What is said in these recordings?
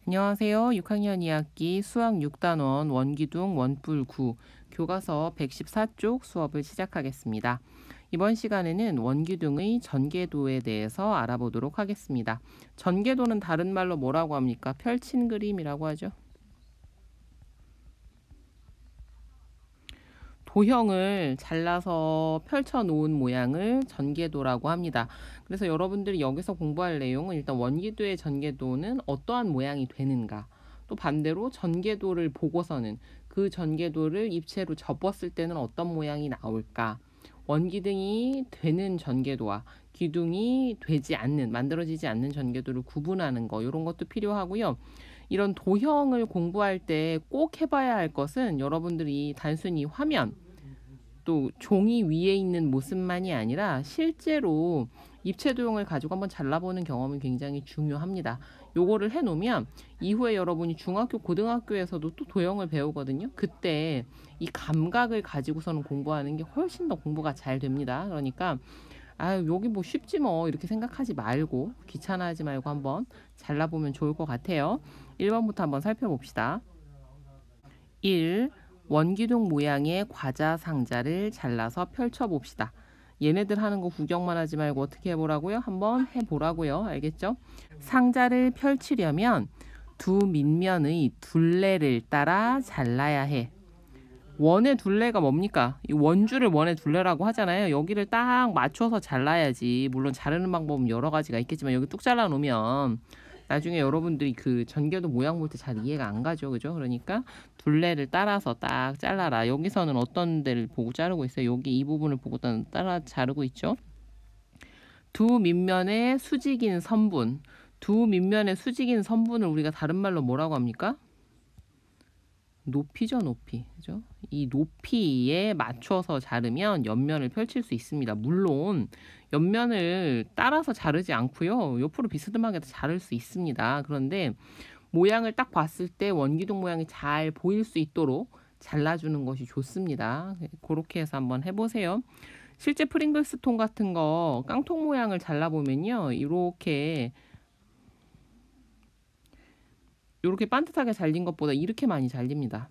안녕하세요. 6학년 2학기 수학 6단원 원기둥 원뿔 9 교과서 114쪽 수업을 시작하겠습니다. 이번 시간에는 원기둥의 전개도에 대해서 알아보도록 하겠습니다. 전개도는 다른 말로 뭐라고 합니까? 펼친 그림이라고 하죠. 도형을 잘라서 펼쳐 놓은 모양을 전개도라고 합니다. 그래서 여러분들이 여기서 공부할 내용은 일단 원기도의 전개도는 어떠한 모양이 되는가, 또 반대로 전개도를 보고서는 그 전개도를 입체로 접었을 때는 어떤 모양이 나올까, 원기둥이 되는 전개도와 기둥이 되지 않는, 만들어지지 않는 전개도를 구분하는 거, 이런 것도 필요하고요. 이런 도형을 공부할 때 꼭 해봐야 할 것은 여러분들이 단순히 화면, 또 종이 위에 있는 모습만이 아니라 실제로 입체 도형을 가지고 한번 잘라보는 경험이 굉장히 중요합니다. 요거를 해놓으면 이후에 여러분이 중학교, 고등학교에서도 또 도형을 배우거든요. 그때 이 감각을 가지고서는 공부하는 게 훨씬 더 공부가 잘 됩니다. 그러니까 여기 뭐 쉽지 뭐 이렇게 생각하지 말고, 귀찮아하지 말고 한번 잘라보면 좋을 것 같아요. 1번부터 한번 살펴봅시다. 1. 원기둥 모양의 과자 상자를 잘라서 펼쳐봅시다. 얘네들 하는 거 구경만 하지 말고 어떻게 해보라고요? 한번 해보라고요. 알겠죠? 상자를 펼치려면 두 밑면의 둘레를 따라 잘라야 해. 원의 둘레가 뭡니까? 이 원줄을 원의 둘레라고 하잖아요. 여기를 딱 맞춰서 잘라야지. 물론 자르는 방법은 여러 가지가 있겠지만 여기 뚝 잘라 놓으면 나중에 여러분들이 그 전개도 모양 볼 때 잘 이해가 안 가죠. 그죠? 그러니까 둘레를 따라서 딱 잘라라. 여기서는 어떤 데를 보고 자르고 있어요? 여기 이 부분을 보고 따라 자르고 있죠. 두 밑면의 수직인 선분. 두 밑면의 수직인 선분을 우리가 다른 말로 뭐라고 합니까? 높이죠, 높이. 그죠? 이 높이에 맞춰서 자르면 옆면을 펼칠 수 있습니다. 물론 옆면을 따라서 자르지 않고요. 옆으로 비스듬하게 자를 수 있습니다. 그런데 모양을 딱 봤을 때 원기둥 모양이 잘 보일 수 있도록 잘라주는 것이 좋습니다. 그렇게 해서 한번 해보세요. 실제 프링글스 통 같은 거 깡통 모양을 잘라보면요. 이렇게 반듯하게 잘린 것보다 이렇게 많이 잘립니다.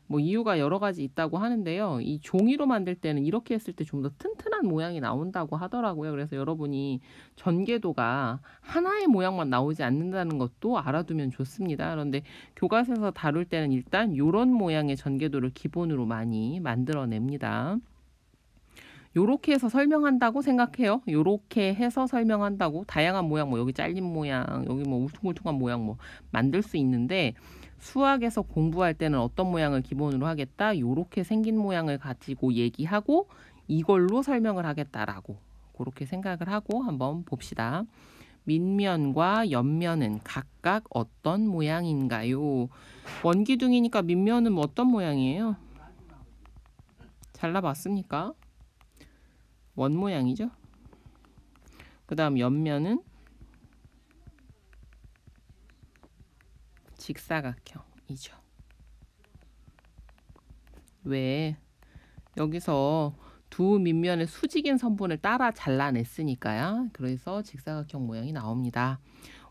뭐 이유가 여러 가지 있다고 하는데요. 이 종이로 만들 때는 이렇게 했을 때 좀 더 튼튼한 모양이 나온다고 하더라고요. 그래서 여러분이 전개도가 하나의 모양만 나오지 않는다는 것도 알아두면 좋습니다. 그런데 교과서에서 다룰 때는 일단 이런 모양의 전개도를 기본으로 많이 만들어냅니다. 요렇게 해서 설명한다고 생각해요. 요렇게 해서 설명한다고 다양한 모양, 뭐 여기 잘린 모양, 여기 뭐 울퉁불퉁한 모양 뭐 만들 수 있는데, 수학에서 공부할 때는 어떤 모양을 기본으로 하겠다, 요렇게 생긴 모양을 가지고 얘기하고 이걸로 설명을 하겠다라고 그렇게 생각을 하고 한번 봅시다. 밑면과 옆면은 각각 어떤 모양인가요? 원기둥이니까 밑면은 뭐 어떤 모양이에요? 잘라봤습니까? 원 모양이죠. 그 다음 옆면은 직사각형이죠. 왜? 여기서 두 밑면의 수직인 선분을 따라 잘라냈으니까요. 그래서 직사각형 모양이 나옵니다.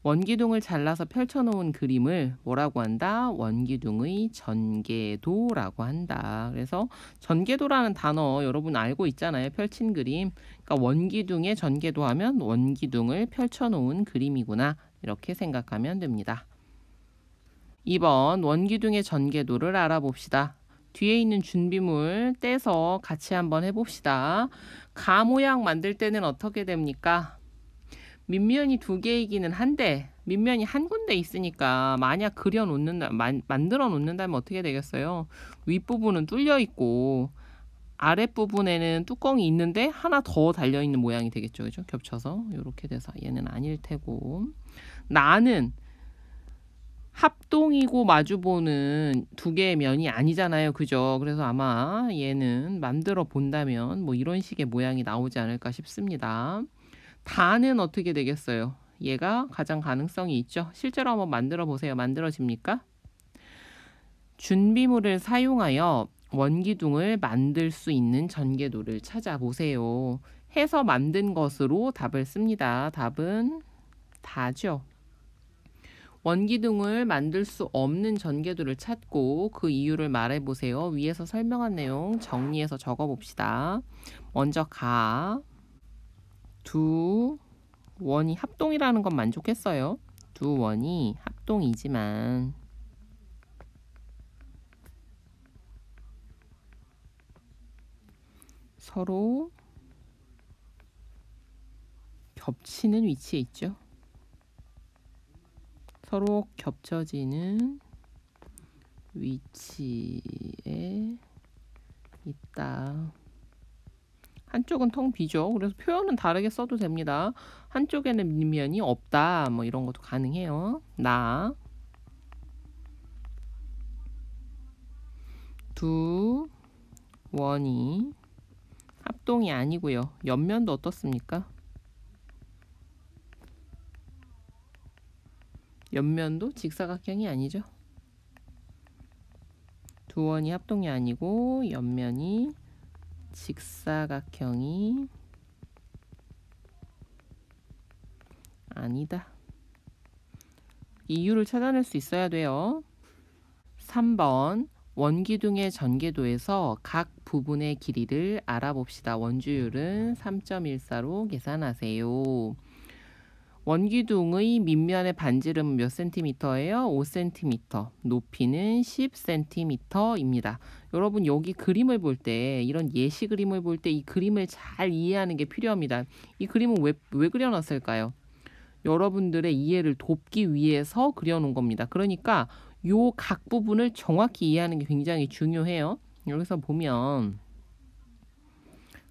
원기둥을 잘라서 펼쳐놓은 그림을 뭐라고 한다? 원기둥의 전개도라고 한다. 그래서 전개도라는 단어 여러분 알고 있잖아요. 펼친 그림. 그러니까 원기둥의 전개도 하면 원기둥을 펼쳐놓은 그림이구나. 이렇게 생각하면 됩니다. 2번 원기둥의 전개도를 알아봅시다. 뒤에 있는 준비물 떼서 같이 한번 해봅시다. 가 모양 만들 때는 어떻게 됩니까? 밑면이 두 개이기는 한데 밑면이 한 군데 있으니까 만약 만들어 놓는다면 어떻게 되겠어요? 윗부분은 뚫려 있고 아랫부분에는 뚜껑이 있는데 하나 더 달려 있는 모양이 되겠죠. 그죠? 겹쳐서 이렇게 돼서 얘는 아닐 테고, 나는 합동이고 마주보는 두 개의 면이 아니잖아요. 그죠? 그래서 아마 얘는 만들어 본다면 뭐 이런 식의 모양이 나오지 않을까 싶습니다. 다는 어떻게 되겠어요? 얘가 가장 가능성이 있죠. 실제로 한번 만들어 보세요. 만들어집니까? 준비물을 사용하여 원기둥을 만들 수 있는 전개도를 찾아보세요. 해서 만든 것으로 답을 씁니다. 답은 다죠. 원기둥을 만들 수 없는 전개도를 찾고 그 이유를 말해보세요. 위에서 설명한 내용 정리해서 적어봅시다. 먼저 두 원이 합동이라는 건 만족했어요. 두 원이 합동이지만 서로 겹치는 위치에 있죠. 서로 겹쳐지는 위치에 있다. 한쪽은 텅 비죠. 그래서 표현은 다르게 써도 됩니다. 한쪽에는 밑면이 없다. 뭐 이런 것도 가능해요. 두 원이 합동이 아니고요. 옆면도 어떻습니까? 옆면도 직사각형이 아니죠. 두 원이 합동이 아니고 옆면이 직사각형이 아니다. 이유를 찾아낼 수 있어야 돼요. 3번 원기둥의 전개도에서 각 부분의 길이를 알아봅시다. 원주율은 3.14로 계산하세요. 원기둥의 밑면의 반지름은 몇 cm예요? 5cm. 높이는 10cm입니다. 여러분 여기 그림을 볼 때, 이런 예시 그림을 볼 때 이 그림을 잘 이해하는 게 필요합니다. 이 그림은 왜 그려놨을까요? 여러분들의 이해를 돕기 위해서 그려놓은 겁니다. 그러니까 요 각 부분을 정확히 이해하는 게 굉장히 중요해요. 여기서 보면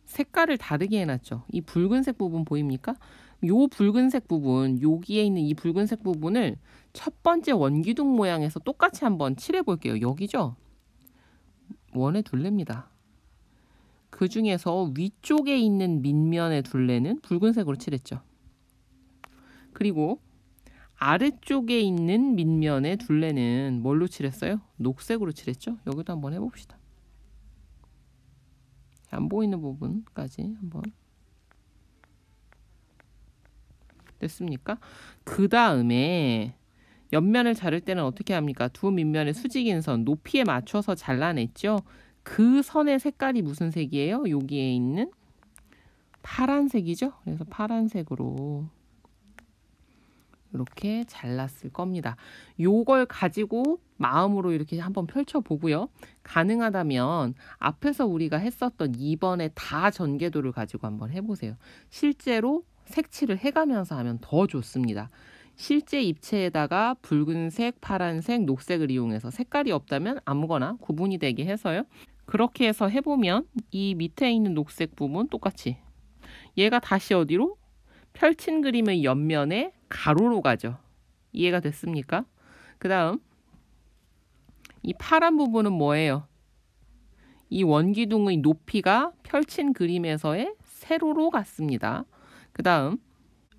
색깔을 다르게 해놨죠. 이 붉은색 부분 보입니까? 요 붉은색 부분, 여기에 있는 이 붉은색 부분을 첫 번째 원기둥 모양에서 똑같이 한번 칠해 볼게요. 여기죠? 원의 둘레입니다. 그 중에서 위쪽에 있는 밑면의 둘레는 붉은색으로 칠했죠. 그리고 아래쪽에 있는 밑면의 둘레는 뭘로 칠했어요? 녹색으로 칠했죠? 여기도 한번 해봅시다. 안 보이는 부분까지 한번. 됐습니까? 그 다음에 옆면을 자를 때는 어떻게 합니까? 두 밑면의 수직인 선, 높이에 맞춰서 잘라냈죠? 그 선의 색깔이 무슨 색이에요? 여기에 있는 파란색이죠? 그래서 파란색으로 이렇게 잘랐을 겁니다. 요걸 가지고 마음으로 이렇게 한번 펼쳐보고요. 가능하다면 앞에서 우리가 했었던 2번의 다 전개도를 가지고 한번 해보세요. 실제로 색칠을 해가면서 하면 더 좋습니다. 실제 입체에다가 붉은색, 파란색, 녹색을 이용해서 색깔이 없다면 아무거나 구분이 되게 해서요. 그렇게 해서 해보면 이 밑에 있는 녹색 부분 똑같이 얘가 다시 어디로? 펼친 그림의 옆면에 가로로 가죠. 이해가 됐습니까? 그 다음 이 파란 부분은 뭐예요? 이 원기둥의 높이가 펼친 그림에서의 세로로 갔습니다. 그 다음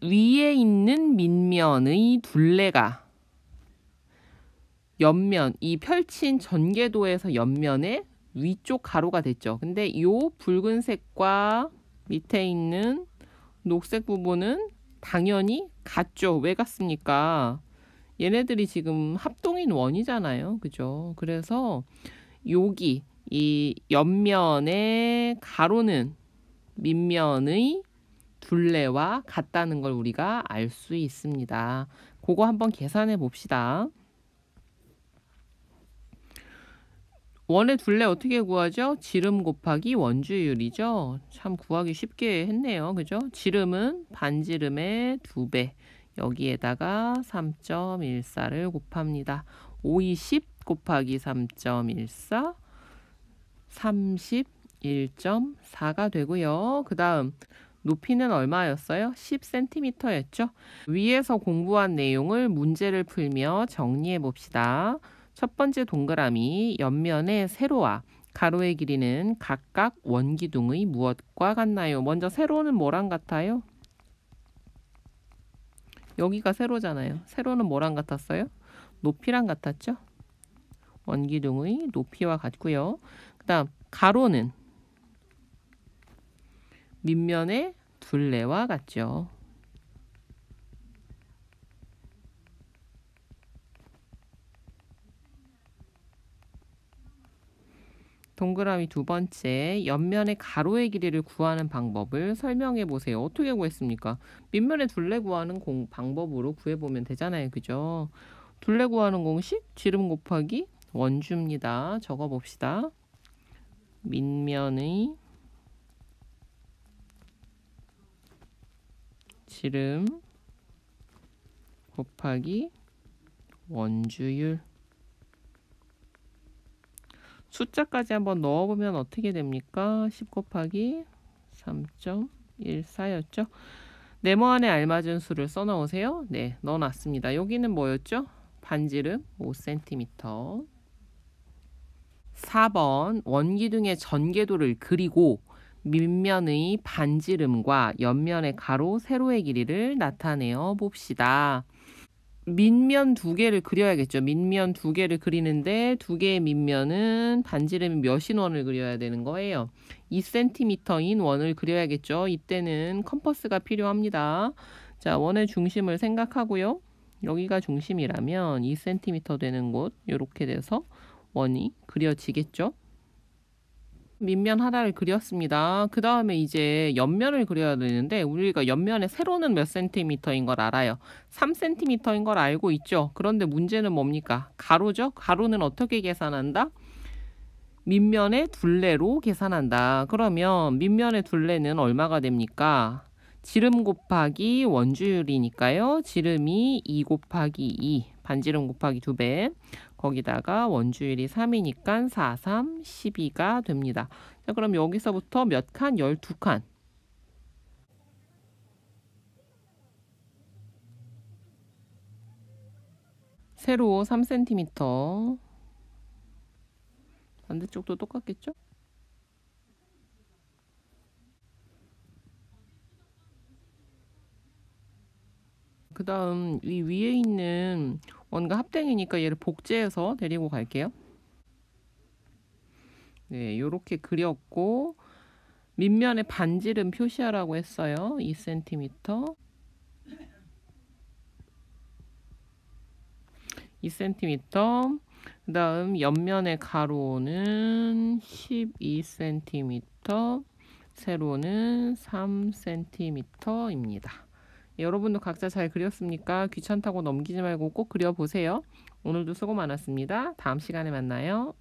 위에 있는 밑면의 둘레가 옆면, 이 펼친 전개도에서 옆면의 위쪽 가로가 됐죠. 근데 이 붉은색과 밑에 있는 녹색 부분은 당연히 같죠. 왜 같습니까? 얘네들이 지금 합동인 원이잖아요. 그죠? 그래서 여기 이 옆면의 가로는 밑면의 둘레와 같다는 걸 우리가 알 수 있습니다. 그거 한번 계산해 봅시다. 원의 둘레 어떻게 구하죠? 지름 곱하기 원주율이죠. 참 구하기 쉽게 했네요. 그죠? 지름은 반지름의 2배. 여기에다가 3.14를 곱합니다. 5, 20 곱하기 3.14, 31.4가 되고요. 그 다음 높이는 얼마였어요? 10cm였죠. 위에서 공부한 내용을 문제를 풀며 정리해 봅시다. 첫 번째 동그라미 옆면의 세로와 가로의 길이는 각각 원기둥의 무엇과 같나요? 먼저 세로는 뭐랑 같아요? 여기가 세로잖아요. 세로는 뭐랑 같았어요? 높이랑 같았죠? 원기둥의 높이와 같고요. 그 다음 가로는 밑면의 둘레와 같죠. 동그라미 두 번째, 옆면의 가로의 길이를 구하는 방법을 설명해 보세요. 어떻게 구했습니까? 밑면의 둘레 구하는 방법으로 구해보면 되잖아요. 그죠? 둘레 구하는 공식, 지름 곱하기 원주입니다. 적어봅시다. 밑면의 지름 곱하기 원주율. 숫자까지 한번 넣어보면 어떻게 됩니까? 10 곱하기 3.14였죠. 네모 안에 알맞은 수를 써넣으세요. 네, 넣어놨습니다. 여기는 뭐였죠? 반지름 5cm. 4번 원기둥의 전개도를 그리고 밑면의 반지름과 옆면의 가로, 세로의 길이를 나타내어 봅시다. 밑면 두 개를 그려야겠죠. 밑면 두 개를 그리는데 두 개의 밑면은 반지름이 몇인 원을 그려야 되는 거예요. 2cm인 원을 그려야겠죠. 이때는 컴퍼스가 필요합니다. 자, 원의 중심을 생각하고요. 여기가 중심이라면 2cm 되는 곳 이렇게 돼서 원이 그려지겠죠. 밑면 하나를 그렸습니다. 그 다음에 이제 옆면을 그려야 되는데 우리가 옆면의 세로는 몇 센티미터인 걸 알아요. 3cm인 걸 알고 있죠. 그런데 문제는 뭡니까? 가로죠. 가로는 어떻게 계산한다? 밑면의 둘레로 계산한다. 그러면 밑면의 둘레는 얼마가 됩니까? 지름 곱하기 원주율이니까요. 지름이 2 곱하기 2, 반지름 곱하기 2배. 거기다가 원주율이 3이니까 4, 3, 12가 됩니다. 자, 그럼 여기서부터 몇 칸? 12칸. 세로 3cm. 반대쪽도 똑같겠죠? 그 다음 이 위에 있는 원과 합댕이니까 얘를 복제해서 데리고 갈게요. 네, 요렇게 그렸고 밑면에 반지름 표시하라고 했어요. 2cm. 2cm. 그 다음 옆면의 가로는 12cm, 세로는 3cm입니다. 여러분도 각자 잘 그렸습니까? 귀찮다고 넘기지 말고 꼭 그려보세요. 오늘도 수고 많았습니다. 다음 시간에 만나요.